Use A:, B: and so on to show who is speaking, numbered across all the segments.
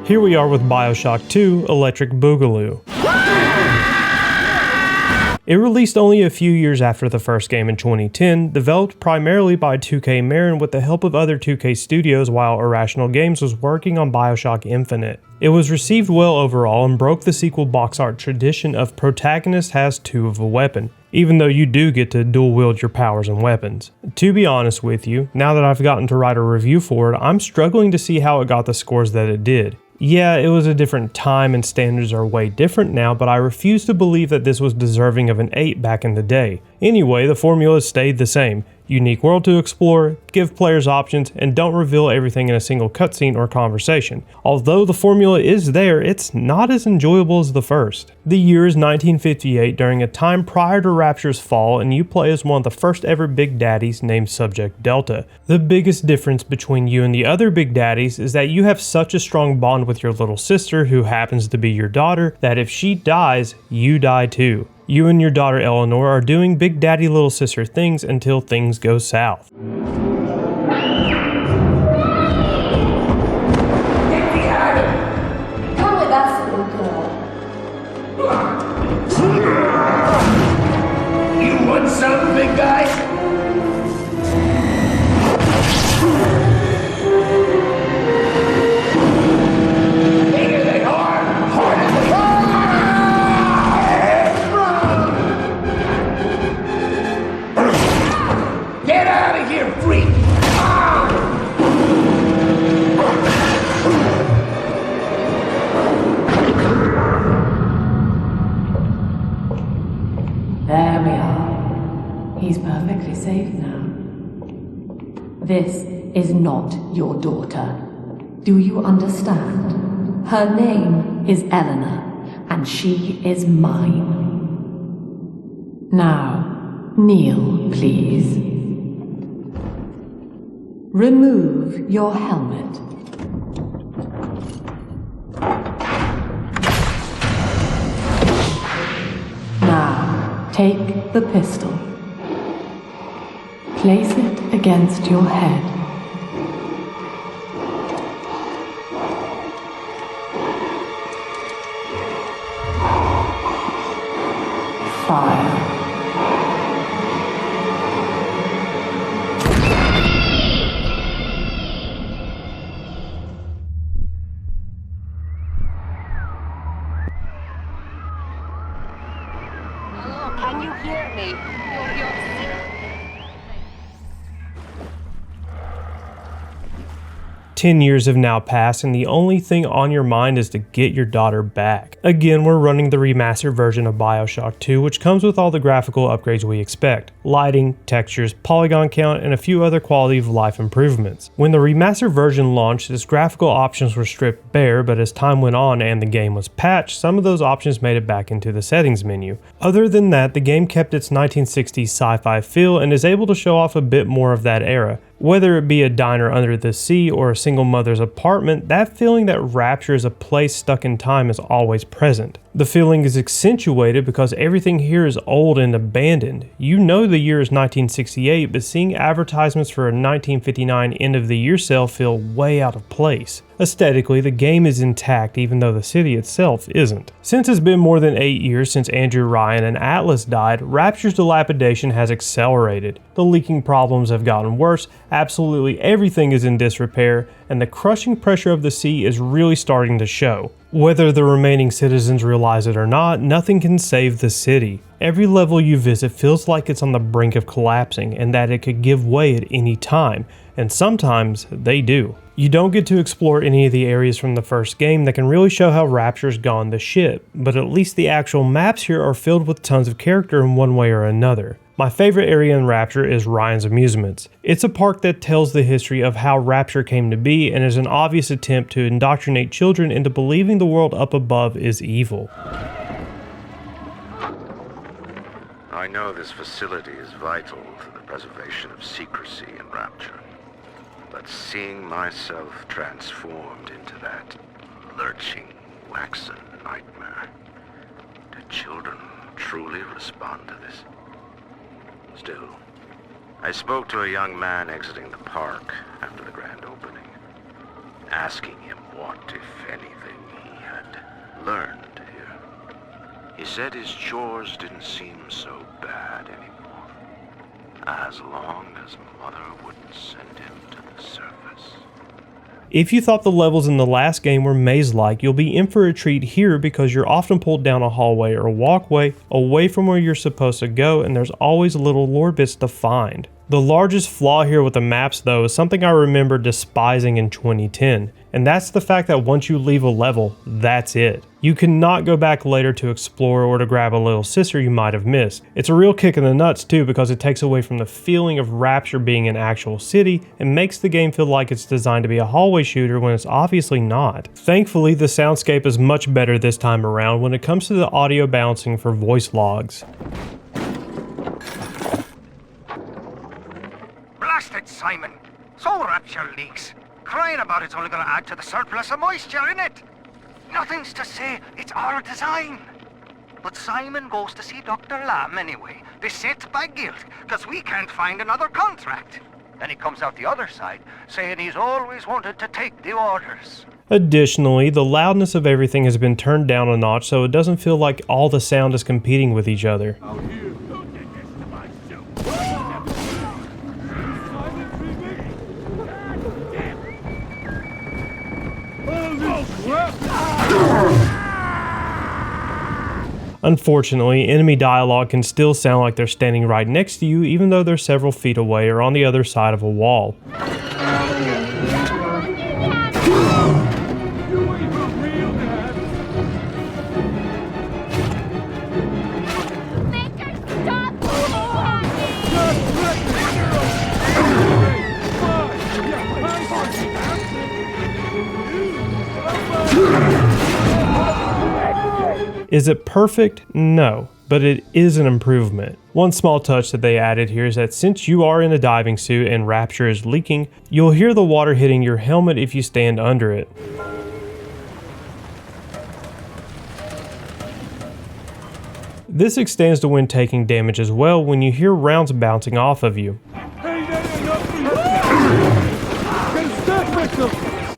A: Here we are with BioShock 2 Electric Boogaloo. It released only a few years after the first game in 2010, developed primarily by 2K Marin with the help of other 2K studios while Irrational Games was working on BioShock Infinite. It was received well overall and broke the sequel box art tradition of protagonist has two of a weapon, even though you do get to dual wield your powers and weapons. To be honest with you, now that I've gotten to write a review for it, I'm struggling to see how it got the scores that it did. Yeah, it was a different time and standards are way different now, but I refuse to believe that this was deserving of an 8 back in the day. Anyway, the formula stayed the same. Unique world to explore, give players options, and don't reveal everything in a single cutscene or conversation. Although the formula is there, it's not as enjoyable as the first. The year is 1958 during a time prior to Rapture's fall, and you play as one of the first ever Big Daddies named Subject Delta. The biggest difference between you and the other Big Daddies is that you have such a strong bond with your little sister, who happens to be your daughter, that if she dies, you die too. You and your daughter Eleanor are doing Big Daddy Little Sister things until things go south.
B: Get me out of here!
C: Come with us, little girl.
B: You want some, big guy? Bigger than hard! Harder than hard! Get out of here, freak!
D: There we are. He's perfectly safe now. This is not your daughter. Do you understand? Her name is Eleanor, and she is mine. Now, kneel, please. Remove your helmet. Now, take the pistol. Place it against your head. Fire.
C: Can you hear me? You're
A: 10 years have now passed and the only thing on your mind is to get your daughter back. Again, we're running the remastered version of BioShock 2, which comes with all the graphical upgrades we expect. Lighting, textures, polygon count, and a few other quality of life improvements. When the remastered version launched, its graphical options were stripped bare, but as time went on and the game was patched, some of those options made it back into the settings menu. Other than that, the game kept its 1960s sci-fi feel and is able to show off a bit more of that era. Whether it be a diner under the sea or a single mother's apartment, that feeling that Rapture is a place stuck in time is always present. The feeling is accentuated because everything here is old and abandoned. You know the year is 1968, but seeing advertisements for a 1959 end of the year sale feel way out of place. Aesthetically, the game is intact even though the city itself isn't. Since it's been more than 8 years since Andrew Ryan and Atlas died, Rapture's dilapidation has accelerated. The leaking problems have gotten worse, absolutely everything is in disrepair, and the crushing pressure of the sea is really starting to show. Whether the remaining citizens realize it or not, nothing can save the city. Every level you visit feels like it's on the brink of collapsing and that it could give way at any time, and sometimes they do. You don't get to explore any of the areas from the first game that can really show how Rapture's gone to shit, but at least the actual maps here are filled with tons of character in one way or another. My favorite area in Rapture is Ryan's Amusements. It's a park that tells the history of how Rapture came to be and is an obvious attempt to indoctrinate children into believing the world up above is evil.
E: I know this facility is vital to the preservation of secrecy in Rapture, but seeing myself transformed into that lurching, waxen nightmare, do children truly respond to this? Still, I spoke to a young man exiting the park after the grand opening. asking him what, if anything, he had learned here. He said his chores didn't seem so bad anymore, as long as Mother wouldn't send him to the surface.
A: If you thought the levels in the last game were maze-like, you'll be in for a treat here because you're often pulled down a hallway or a walkway away from where you're supposed to go, and there's always little lore bits to find. The largest flaw here with the maps though is something I remember despising in 2010, and that's the fact that once you leave a level, that's it. You cannot go back later to explore or to grab a little sister you might have missed. It's a real kick in the nuts too, because it takes away from the feeling of Rapture being an actual city and makes the game feel like it's designed to be a hallway shooter when it's obviously not. Thankfully, the soundscape is much better this time around when it comes to the audio balancing for voice logs.
F: Blasted Simon! So Rapture leaks. Crying about it's only going to add to the surplus of moisture in it. Nothing's to say, it's our design. But Simon goes to see Dr. Lamb anyway, beset by guilt, because we can't find another contract. Then he comes out the other side, saying he's always wanted to take the orders.
A: Additionally, the loudness of everything has been turned down a notch so it doesn't feel like all the sound is competing with each other. Unfortunately, enemy dialogue can still sound like they're standing right next to you even though they're several feet away or on the other side of a wall. Is it perfect? No, but it is an improvement. One small touch that they added here is that since you are in a diving suit and Rapture is leaking, you'll hear the water hitting your helmet if you stand under it. This extends to when taking damage as well when you hear rounds bouncing off of you.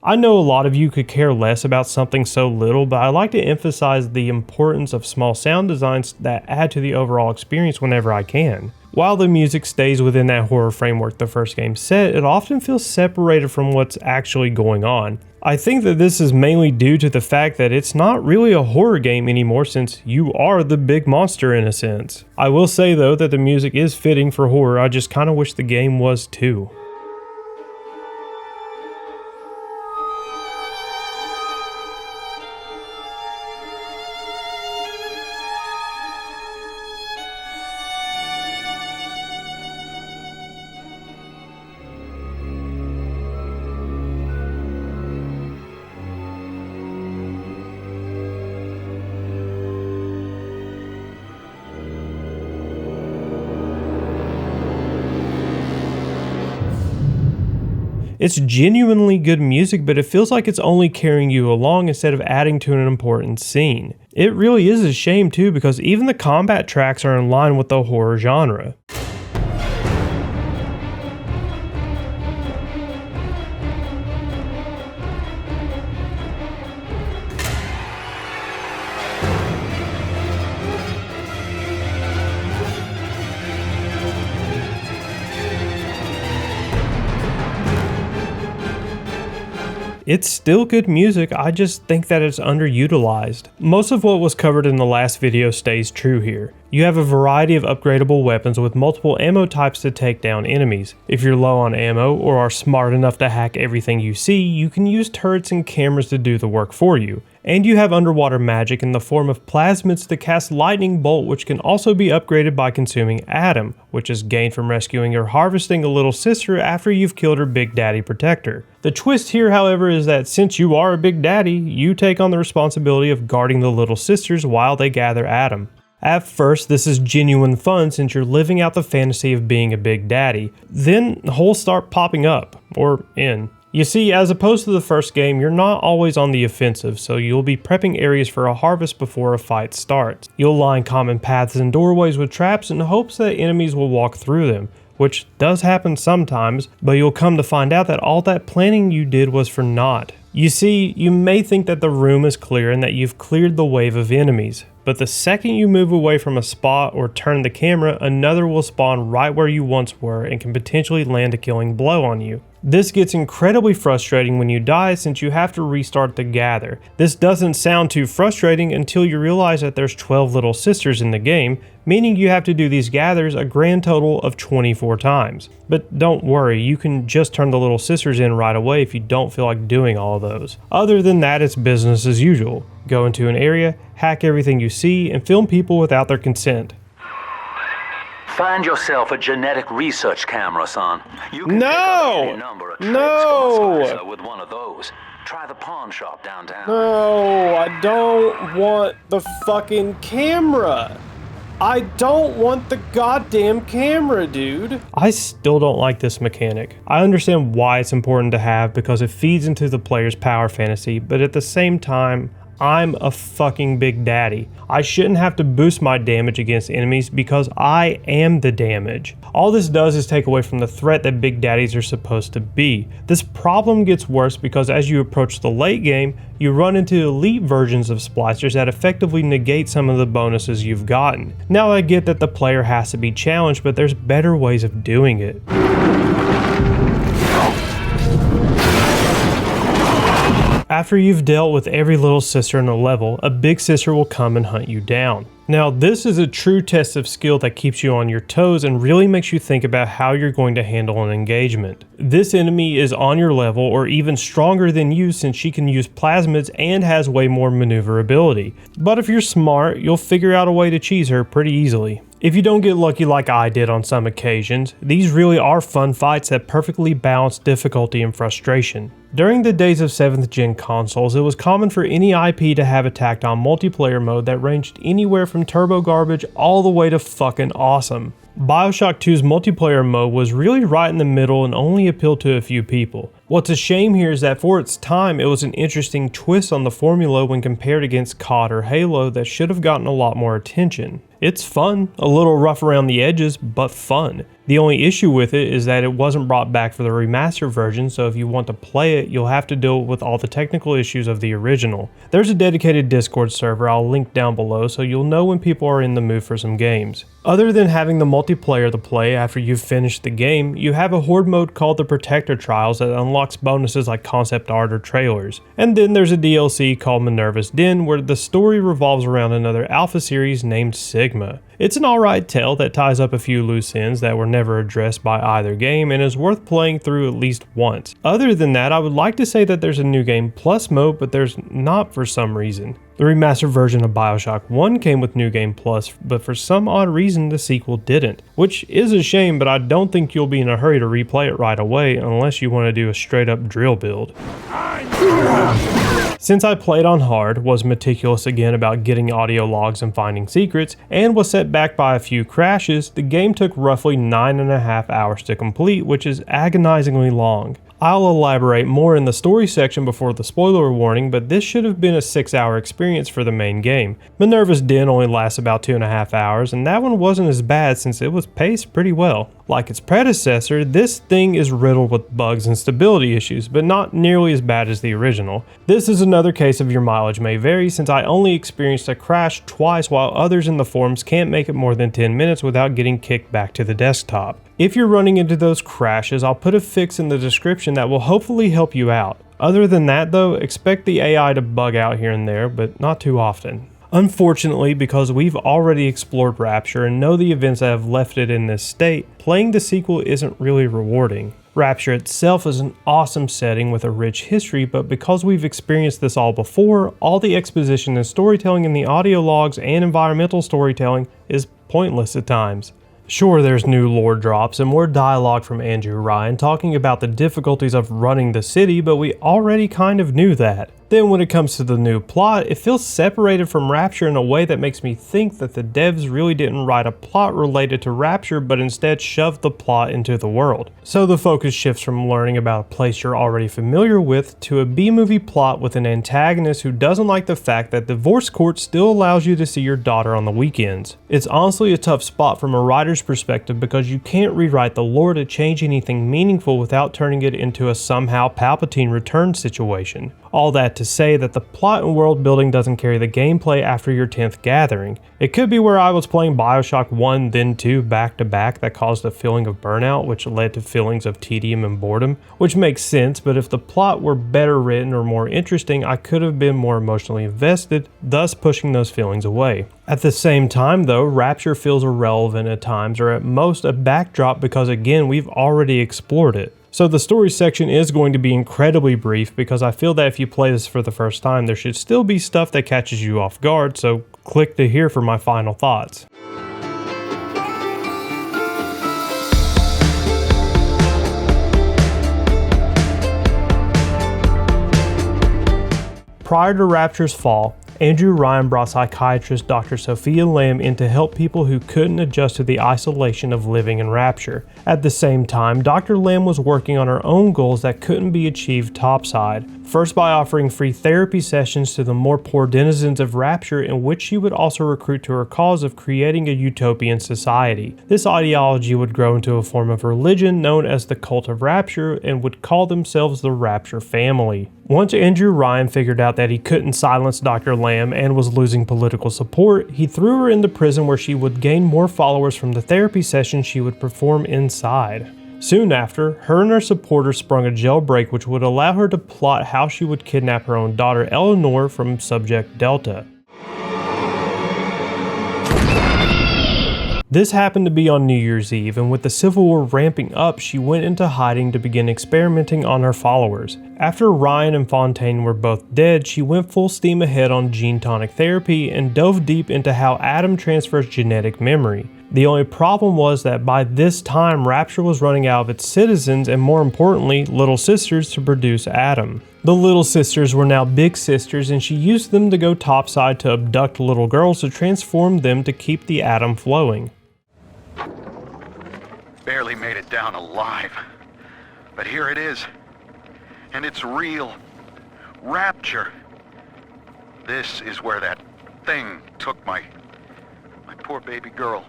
A: I know a lot of you could care less about something so little, but I like to emphasize the importance of small sound designs that add to the overall experience whenever I can. While the music stays within that horror framework the first game set, it often feels separated from what's actually going on. I think that this is mainly due to the fact that it's not really a horror game anymore since you are the big monster in a sense. I will say though that the music is fitting for horror, I just kinda wish the game was too. It's genuinely good music, but it feels like it's only carrying you along instead of adding to an important scene. It really is a shame too, because even the combat tracks are in line with the horror genre. It's still good music, I just think that it's underutilized. Most of what was covered in the last video stays true here. You have a variety of upgradable weapons with multiple ammo types to take down enemies. If you're low on ammo or are smart enough to hack everything you see, you can use turrets and cameras to do the work for you. And you have underwater magic in the form of plasmids to cast lightning bolt, which can also be upgraded by consuming Adam, which is gained from rescuing or harvesting a little sister after you've killed her big daddy protector. The twist here, however, is that since you are a big daddy, you take on the responsibility of guarding the little sisters while they gather Adam. At first, this is genuine fun since you're living out the fantasy of being a big daddy. Then holes start popping up, or in. You see, as opposed to the first game, you're not always on the offensive, so you'll be prepping areas for a harvest before a fight starts. You'll line common paths and doorways with traps in hopes that enemies will walk through them, which does happen sometimes, but you'll come to find out that all that planning you did was for naught. You see, you may think that the room is clear and that you've cleared the wave of enemies, but the second you move away from a spot or turn the camera, another will spawn right where you once were and can potentially land a killing blow on you. This gets incredibly frustrating when you die since you have to restart the gather. This doesn't sound too frustrating until you realize that there's 12 little sisters in the game, meaning you have to do these gathers a grand total of 24 times. But don't worry, you can just turn the little sisters in right away if you don't feel like doing all of those. Other than that, it's business as usual. Go into an area, hack everything you see, and film people without their consent.
G: Find yourself a genetic research camera, son. You can
A: No!
G: pick up any number of tricks
A: No!
G: from a slicer with one of those. Try the pawn shop downtown.
A: No, I don't want the fucking camera. I don't want the goddamn camera, dude. I still don't like this mechanic. I understand why it's important to have because it feeds into the player's power fantasy, but at the same time, I'm a fucking big daddy. I shouldn't have to boost my damage against enemies because I am the damage. All this does is take away from the threat that big daddies are supposed to be. This problem gets worse because as you approach the late game, you run into elite versions of splicers that effectively negate some of the bonuses you've gotten. Now I get that the player has to be challenged, but there's better ways of doing it. After you've dealt with every little sister in a level, a big sister will come and hunt you down. Now this is a true test of skill that keeps you on your toes and really makes you think about how you're going to handle an engagement. This enemy is on your level or even stronger than you since she can use plasmids and has way more maneuverability. But if you're smart, you'll figure out a way to cheese her pretty easily. If you don't get lucky like I did on some occasions, these really are fun fights that perfectly balance difficulty and frustration. During the days of 7th gen consoles, it was common for any IP to have attacked on multiplayer mode that ranged anywhere from turbo garbage all the way to fucking awesome. BioShock 2's multiplayer mode was really right in the middle and only appealed to a few people. What's a shame here is that for its time, it was an interesting twist on the formula when compared against COD or Halo that should have gotten a lot more attention. It's fun, a little rough around the edges, but fun. The only issue with it is that it wasn't brought back for the remastered version, so if you want to play it, you'll have to deal with all the technical issues of the original. There's a dedicated Discord server I'll link down below so you'll know when people are in the mood for some games. Other than having the multiplayer to play after you've finished the game, you have a horde mode called the Protector Trials that unlocks bonuses like concept art or trailers. And then there's a DLC called Minerva's Den where the story revolves around another alpha series named Sigma. It's an alright tale that ties up a few loose ends that were never addressed by either game and is worth playing through at least once. Other than that, I would like to say that there's a New Game Plus mode, but there's not for some reason. The remastered version of BioShock 1 came with New Game Plus, but for some odd reason the sequel didn't. Which is a shame, but I don't think you'll be in a hurry to replay it right away unless you want to do a straight up drill build. Since I played on hard, was meticulous again about getting audio logs and finding secrets, and was set back by a few crashes, the game took roughly 9.5 hours to complete, which is agonizingly long. I'll elaborate more in the story section before the spoiler warning, but this should have been a 6-hour experience for the main game. Minerva's Den only lasts about 2.5 hours, and that one wasn't as bad since it was paced pretty well. Like its predecessor, this thing is riddled with bugs and stability issues, but not nearly as bad as the original. This is another case of your mileage may vary since I only experienced a crash twice while others in the forums can't make it more than 10 minutes without getting kicked back to the desktop. If you're running into those crashes, I'll put a fix in the description that will hopefully help you out. Other than that though, expect the AI to bug out here and there, but not too often. Unfortunately, because we've already explored Rapture and know the events that have left it in this state, playing the sequel isn't really rewarding. Rapture itself is an awesome setting with a rich history, but because we've experienced this all before, all the exposition and storytelling in the audio logs and environmental storytelling is pointless at times. Sure, there's new lore drops and more dialogue from Andrew Ryan talking about the difficulties of running the city, but we already kind of knew that. Then when it comes to the new plot, it feels separated from Rapture in a way that makes me think that the devs really didn't write a plot related to Rapture, but instead shoved the plot into the world. So the focus shifts from learning about a place you're already familiar with to a B-movie plot with an antagonist who doesn't like the fact that divorce court still allows you to see your daughter on the weekends. It's honestly a tough spot from a writer's perspective because you can't rewrite the lore to change anything meaningful without turning it into a somehow Palpatine return situation. All that to say that the plot and world building doesn't carry the gameplay after your 10th gathering. It could be where I was playing BioShock 1 then 2 back to back that caused a feeling of burnout, which led to feelings of tedium and boredom, which makes sense, but if the plot were better written or more interesting, I could have been more emotionally invested, thus pushing those feelings away. At the same time though, Rapture feels irrelevant at times, or at most a backdrop because again, we've already explored it. So the story section is going to be incredibly brief because I feel that if you play this for the first time, there should still be stuff that catches you off guard, so click to here for my final thoughts. Prior to Rapture's fall, Andrew Ryan brought psychiatrist Dr. Sophia Lamb in to help people who couldn't adjust to the isolation of living in Rapture. At the same time, Dr. Lamb was working on her own goals that couldn't be achieved topside. First by offering free therapy sessions to the more poor denizens of Rapture, in which she would also recruit to her cause of creating a utopian society. This ideology would grow into a form of religion known as the Cult of Rapture and would call themselves the Rapture family. Once Andrew Ryan figured out that he couldn't silence Dr. Lamb and was losing political support, he threw her into prison where she would gain more followers from the therapy sessions she would perform inside. Soon after, her and her supporters sprung a jailbreak which would allow her to plot how she would kidnap her own daughter Eleanor from Subject Delta. This happened to be on New Year's Eve, and with the Civil War ramping up, she went into hiding to begin experimenting on her followers. After Ryan and Fontaine were both dead, she went full steam ahead on gene tonic therapy and dove deep into how Adam transfers genetic memory. The only problem was that by this time, Rapture was running out of its citizens and more importantly, little sisters to produce Adam. The little sisters were now big sisters and she used them to go topside to abduct little girls to transform them to keep the Adam flowing.
E: Barely made it down alive. But here it is. And it's real. Rapture. This is where that thing took my poor baby girl.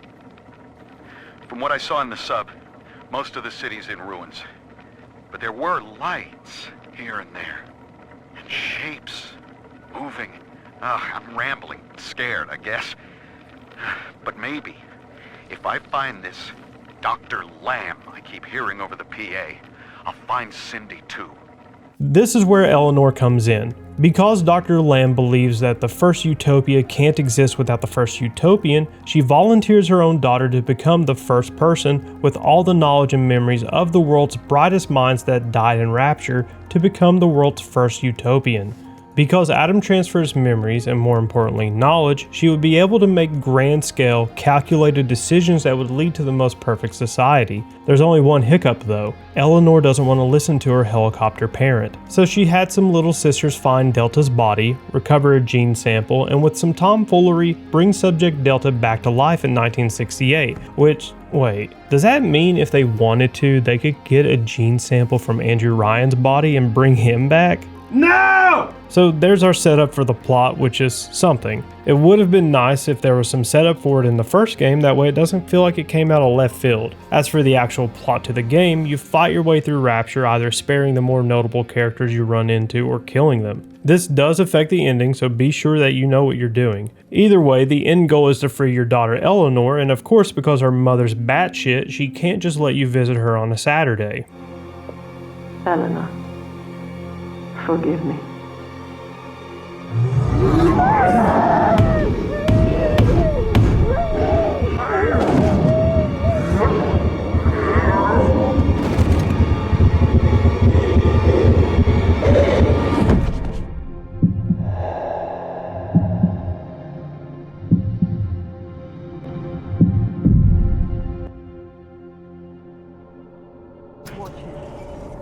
E: From what I saw in the sub, most of the city's in ruins. But there were lights here and there. And shapes moving. I'm rambling, scared, I guess. But maybe, if I find this Dr. Lamb I keep hearing over the PA, I'll find Cindy too.
A: This is where Eleanor comes in. Because Dr. Lamb believes that the first utopia can't exist without the first utopian, she volunteers her own daughter to become the first person with all the knowledge and memories of the world's brightest minds that died in Rapture to become the world's first utopian. Because Adam transfers memories and more importantly knowledge, she would be able to make grand-scale, calculated decisions that would lead to the most perfect society. There's only one hiccup though. Eleanor doesn't want to listen to her helicopter parent. So she had some little sisters find Delta's body, recover a gene sample, and with some tomfoolery, bring Subject Delta back to life in 1968, which, wait, does that mean if they wanted to, they could get a gene sample from Andrew Ryan's body and bring him back? No! So there's our setup for the plot, which is something. It would have been nice if there was some setup for it in the first game, that way it doesn't feel like it came out of left field. As for the actual plot to the game, you fight your way through Rapture, either sparing the more notable characters you run into or killing them. This does affect the ending, so be sure that you know what you're doing. Either way, the end goal is to free your daughter Eleanor, and of course because her mother's batshit, she can't just let you visit her on a Saturday.
H: Eleanor. Forgive me.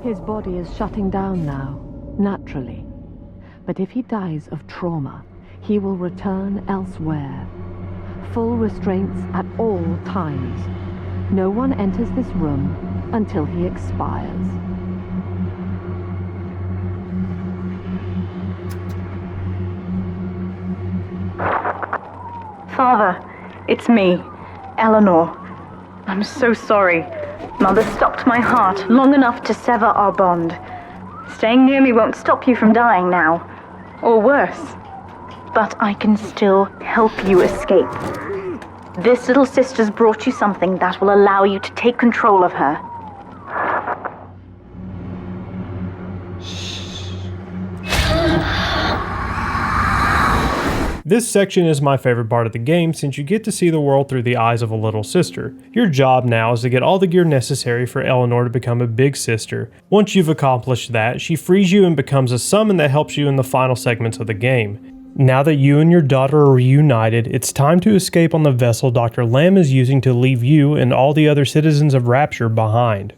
D: His body is shutting down now, naturally. But if he dies of trauma, he will return elsewhere. Full restraints at all times. No one enters this room until he expires.
I: Father, it's me, Eleanor. I'm so sorry. Mother stopped my heart long enough to sever our bond. Staying near me won't stop you from dying now. Or worse. But I can still help you escape. This little sister's brought you something that will allow you to take control of her.
A: This section is my favorite part of the game since you get to see the world through the eyes of a little sister. Your job now is to get all the gear necessary for Eleanor to become a big sister. Once you've accomplished that, she frees you and becomes a summon that helps you in the final segments of the game. Now that you and your daughter are reunited, it's time to escape on the vessel Dr. Lamb is using to leave you and all the other citizens of Rapture behind.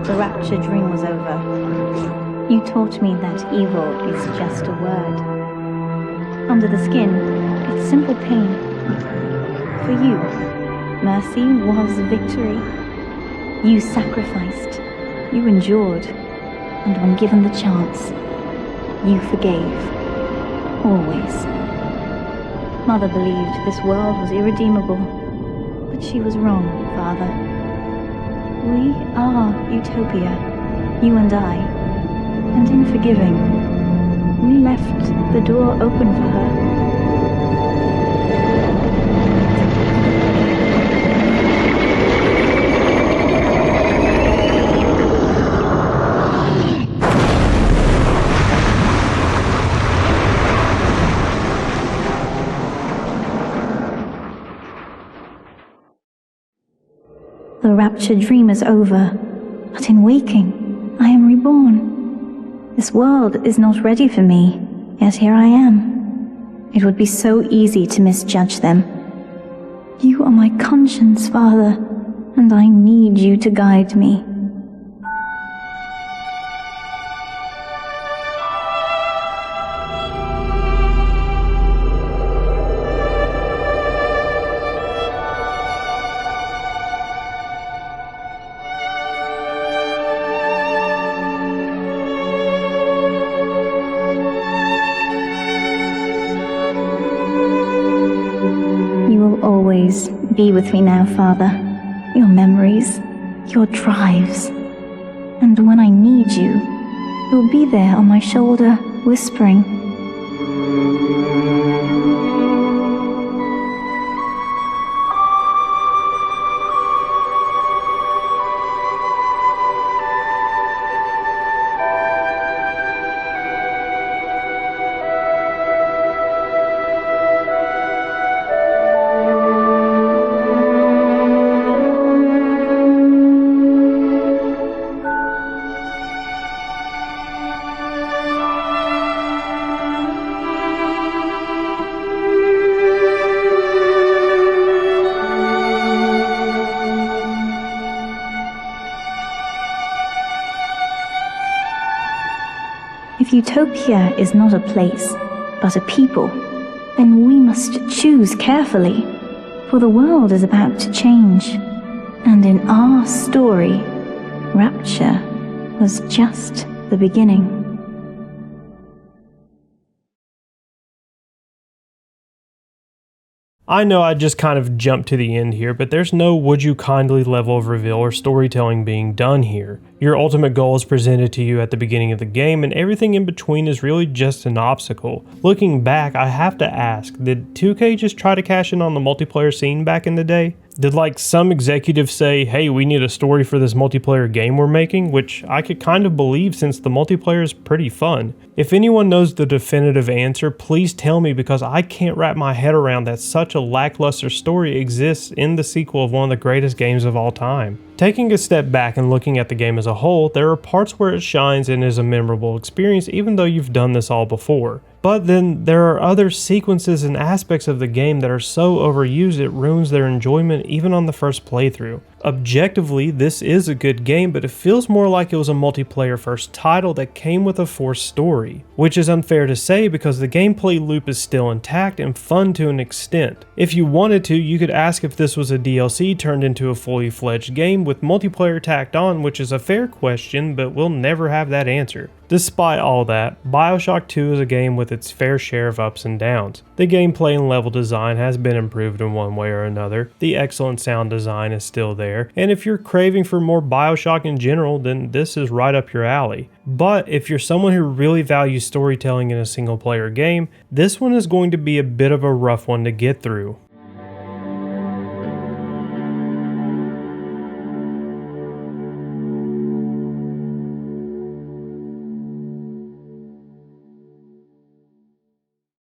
J: The Rapture dream was over. You taught me that evil is just a word. Under the skin, it's simple pain. For you, mercy was victory. You sacrificed, you endured, and when given the chance, you forgave. Always. Mother believed this world was irredeemable, but she was wrong, Father. We are Utopia, you and I, and in forgiving, we left the door open for her. The Rapture dream is over, but in waking, I am reborn. This world is not ready for me, yet here I am. It would be so easy to misjudge them. You are my conscience, Father, and I need you to guide me. Always be with me now, Father. Your memories, your drives. And when I need you, you'll be there on my shoulder, whispering. If Utopia is not a place, but a people, then we must choose carefully, for the world is about to change. And in our story, Rapture was just the beginning.
A: I know I just kind of jumped to the end here, but there's no would you kindly level of reveal or storytelling being done here. Your ultimate goal is presented to you at the beginning of the game, and everything in between is really just an obstacle. Looking back, I have to ask, did 2K just try to cash in on the multiplayer scene back in the day? Did like some executive say, hey, we need a story for this multiplayer game we're making? Which I could kind of believe since the multiplayer is pretty fun. If anyone knows the definitive answer, please tell me, because I can't wrap my head around that such a lackluster story exists in the sequel of one of the greatest games of all time. Taking a step back and looking at the game as a whole, there are parts where it shines and is a memorable experience even though you've done this all before. But then there are other sequences and aspects of the game that are so overused it ruins their enjoyment even on the first playthrough. Objectively, this is a good game, but it feels more like it was a multiplayer first title that came with a forced story, which is unfair to say because the gameplay loop is still intact and fun to an extent. If you wanted to, you could ask if this was a DLC turned into a fully fledged game with multiplayer tacked on, which is a fair question, but we'll never have that answer. Despite all that, BioShock 2 is a game with its fair share of ups and downs. The gameplay and level design has been improved in one way or another, the excellent sound design is still there, and if you're craving for more BioShock in general, then this is right up your alley. But if you're someone who really values storytelling in a single player game, this one is going to be a bit of a rough one to get through.